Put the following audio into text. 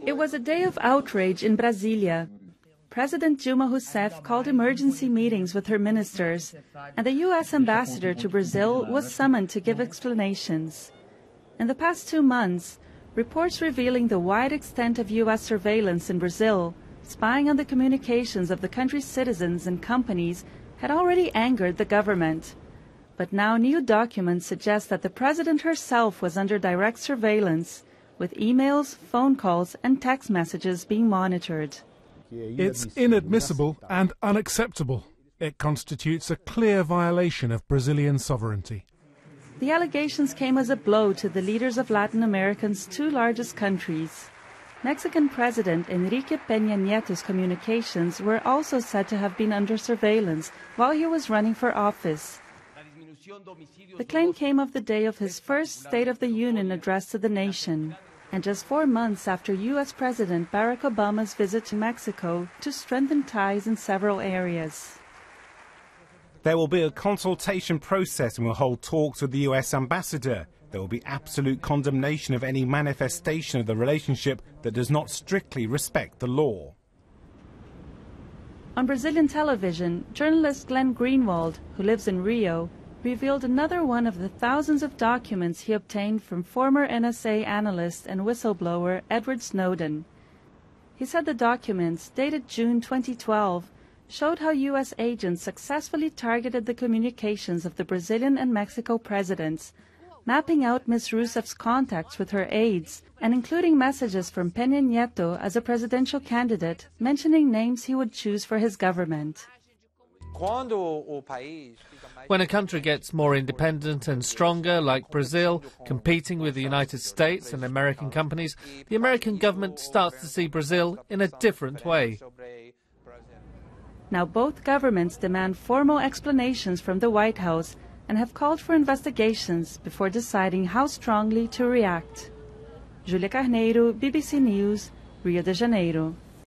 It was a day of outrage in Brasilia. President Dilma Rousseff called emergency meetings with her ministers, and the U.S. ambassador to Brazil was summoned to give explanations. In the past 2 months, reports revealing the wide extent of U.S. surveillance in Brazil, spying on the communications of the country's citizens and companies, had already angered the government. But now new documents suggest that the president herself was under direct surveillance, with emails, phone calls, and text messages being monitored. It's inadmissible and unacceptable. It constitutes a clear violation of Brazilian sovereignty. The allegations came as a blow to the leaders of Latin America's 2 largest countries. Mexican President Enrique Peña Nieto's communications were also said to have been under surveillance while he was running for office. The claim came of the day of his first State of the Union address to the nation, and just 4 months after U.S. President Barack Obama's visit to Mexico to strengthen ties in several areas. There will be a consultation process and we'll hold talks with the U.S. ambassador. There will be absolute condemnation of any manifestation of the relationship that does not strictly respect the law. On Brazilian television, journalist Glenn Greenwald, who lives in Rio, revealed another one of the thousands of documents he obtained from former NSA analyst and whistleblower Edward Snowden. He said the documents, dated June 2012, showed how U.S. agents successfully targeted the communications of the Brazilian and Mexico presidents, mapping out Ms. Rousseff's contacts with her aides and including messages from Peña Nieto as a presidential candidate, mentioning names he would choose for his government. When a country gets more independent and stronger, like Brazil, competing with the United States and American companies, the American government starts to see Brazil in a different way. Now both governments demand formal explanations from the White House and have called for investigations before deciding how strongly to react. Julia Carneiro, BBC News, Rio de Janeiro.